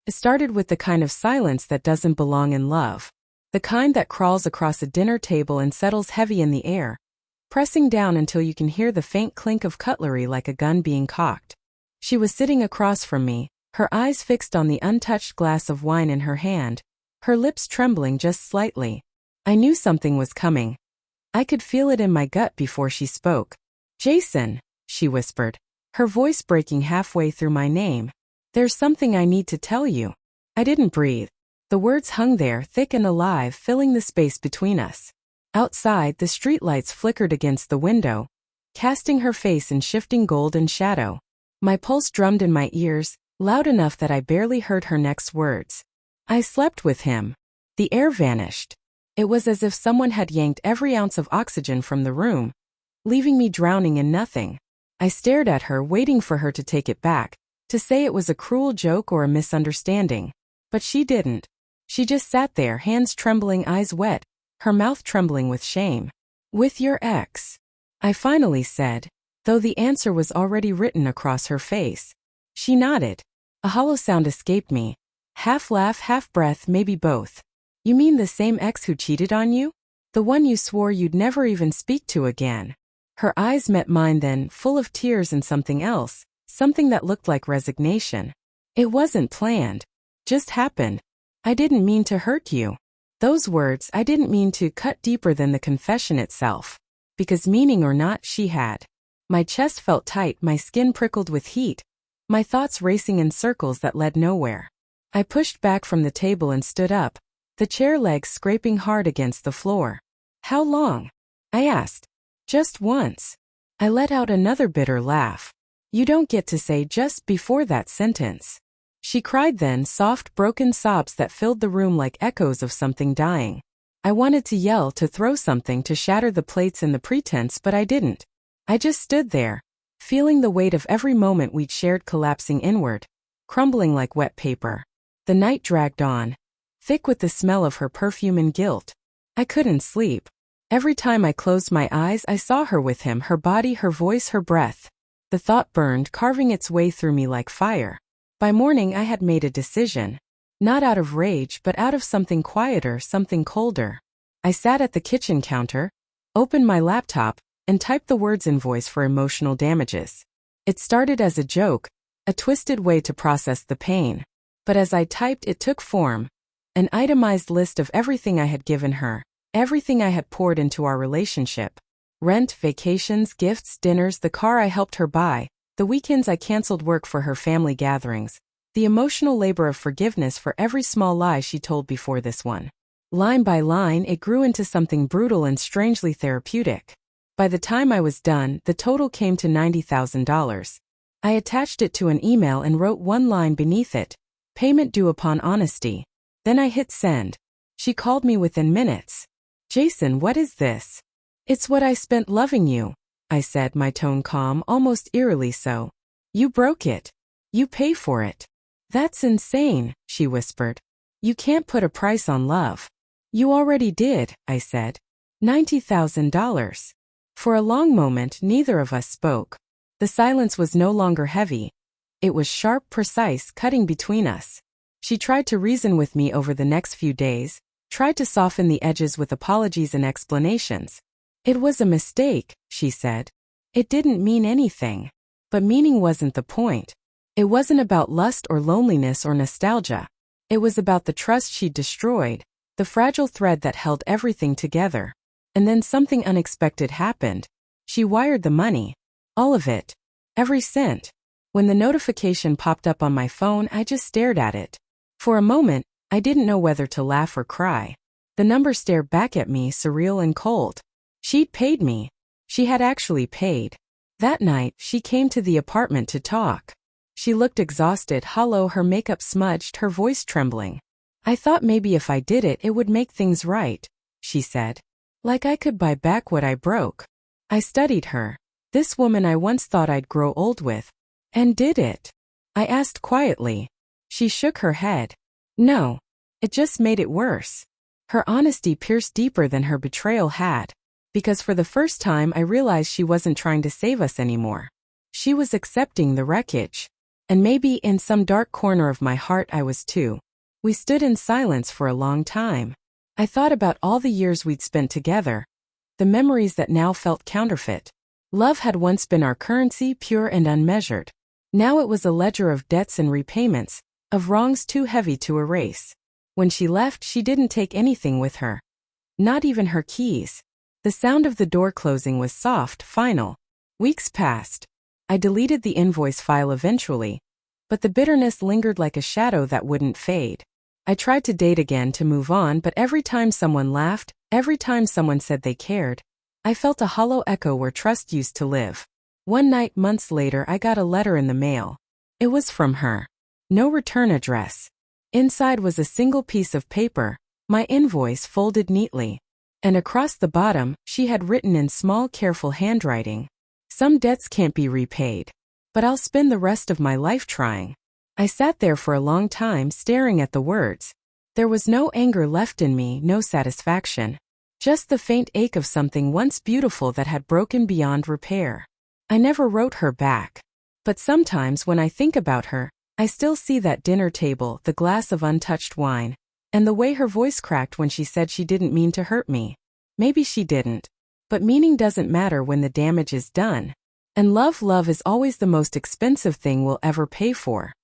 It started with the kind of silence that doesn't belong in love. The kind that crawls across a dinner table and settles heavy in the air, pressing down until you can hear the faint clink of cutlery like a gun being cocked. She was sitting across from me, her eyes fixed on the untouched glass of wine in her hand, her lips trembling just slightly. I knew something was coming. I could feel it in my gut before she spoke. "Jason," she whispered, her voice breaking halfway through my name. "There's something I need to tell you." I didn't breathe. The words hung there, thick and alive, filling the space between us. Outside, the streetlights flickered against the window, casting her face in shifting gold and shadow. My pulse drummed in my ears, loud enough that I barely heard her next words. "I slept with him." The air vanished. It was as if someone had yanked every ounce of oxygen from the room, leaving me drowning in nothing. I stared at her, waiting for her to take it back, to say it was a cruel joke or a misunderstanding. But she didn't. She just sat there, hands trembling, eyes wet, her mouth trembling with shame. "With your ex," I finally said, though the answer was already written across her face. She nodded. A hollow sound escaped me. Half laugh, half breath, maybe both. "You mean the same ex who cheated on you? The one you swore you'd never even speak to again?" Her eyes met mine then, full of tears and something else, something that looked like resignation. "It wasn't planned. Just happened. I didn't mean to hurt you." Those words, I didn't mean to, cut deeper than the confession itself. Because meaning or not, she had. My chest felt tight, my skin prickled with heat, my thoughts racing in circles that led nowhere. I pushed back from the table and stood up, the chair legs scraping hard against the floor. "How long?" I asked. "Just once." I let out another bitter laugh. "You don't get to say just before that sentence." She cried then, soft, broken sobs that filled the room like echoes of something dying. I wanted to yell, to throw something, to shatter the plates in the pretense, but I didn't. I just stood there, feeling the weight of every moment we'd shared collapsing inward, crumbling like wet paper. The night dragged on, thick with the smell of her perfume and guilt. I couldn't sleep. Every time I closed my eyes, I saw her with him, her body, her voice, her breath. The thought burned, carving its way through me like fire. By morning I had made a decision. Not out of rage, but out of something quieter, something colder. I sat at the kitchen counter, opened my laptop, and typed the words invoice for emotional damages. It started as a joke, a twisted way to process the pain. But as I typed, it took form. An itemized list of everything I had given her, everything I had poured into our relationship. Rent, vacations, gifts, dinners, the car I helped her buy, the weekends I canceled work for her family gatherings, the emotional labor of forgiveness for every small lie she told before this one. Line by line, it grew into something brutal and strangely therapeutic. By the time I was done, the total came to $90,000. I attached it to an email and wrote one line beneath it, "Payment due upon honesty." Then I hit send. She called me within minutes. "Jason, what is this?" "It's what I spent loving you," I said, my tone calm, almost eerily so. "You broke it. You pay for it." "That's insane," she whispered. "You can't put a price on love." "You already did," I said. $90,000. For a long moment, neither of us spoke. The silence was no longer heavy. It was sharp, precise, cutting between us. She tried to reason with me over the next few days, tried to soften the edges with apologies and explanations. "It was a mistake," she said. "It didn't mean anything." But meaning wasn't the point. It wasn't about lust or loneliness or nostalgia. It was about the trust she'd destroyed, the fragile thread that held everything together. And then something unexpected happened. She wired the money. All of it. Every cent. When the notification popped up on my phone, I just stared at it. For a moment, I didn't know whether to laugh or cry. The number stared back at me, surreal and cold. She'd paid me. She had actually paid. That night, she came to the apartment to talk. She looked exhausted, hollow, her makeup smudged, her voice trembling. "I thought maybe if I did it, it would make things right," she said. "Like I could buy back what I broke." I studied her. This woman I once thought I'd grow old with. "And did it?" I asked quietly. She shook her head. "No. It just made it worse." Her honesty pierced deeper than her betrayal had. Because for the first time I realized she wasn't trying to save us anymore. She was accepting the wreckage. And maybe in some dark corner of my heart I was too. We stood in silence for a long time. I thought about all the years we'd spent together, the memories that now felt counterfeit. Love had once been our currency, pure and unmeasured. Now it was a ledger of debts and repayments, of wrongs too heavy to erase. When she left, she didn't take anything with her. Not even her keys. The sound of the door closing was soft, final. Weeks passed. I deleted the invoice file eventually, but the bitterness lingered like a shadow that wouldn't fade. I tried to date again to move on, but every time someone laughed, every time someone said they cared, I felt a hollow echo where trust used to live. One night, months later, I got a letter in the mail. It was from her. No return address. Inside was a single piece of paper, my invoice folded neatly. And across the bottom, she had written in small, careful handwriting, "Some debts can't be repaid, but I'll spend the rest of my life trying." I sat there for a long time staring at the words. There was no anger left in me, no satisfaction. Just the faint ache of something once beautiful that had broken beyond repair. I never wrote her back. But sometimes when I think about her, I still see that dinner table, the glass of untouched wine, and the way her voice cracked when she said she didn't mean to hurt me. Maybe she didn't. But meaning doesn't matter when the damage is done. And love is always the most expensive thing we'll ever pay for.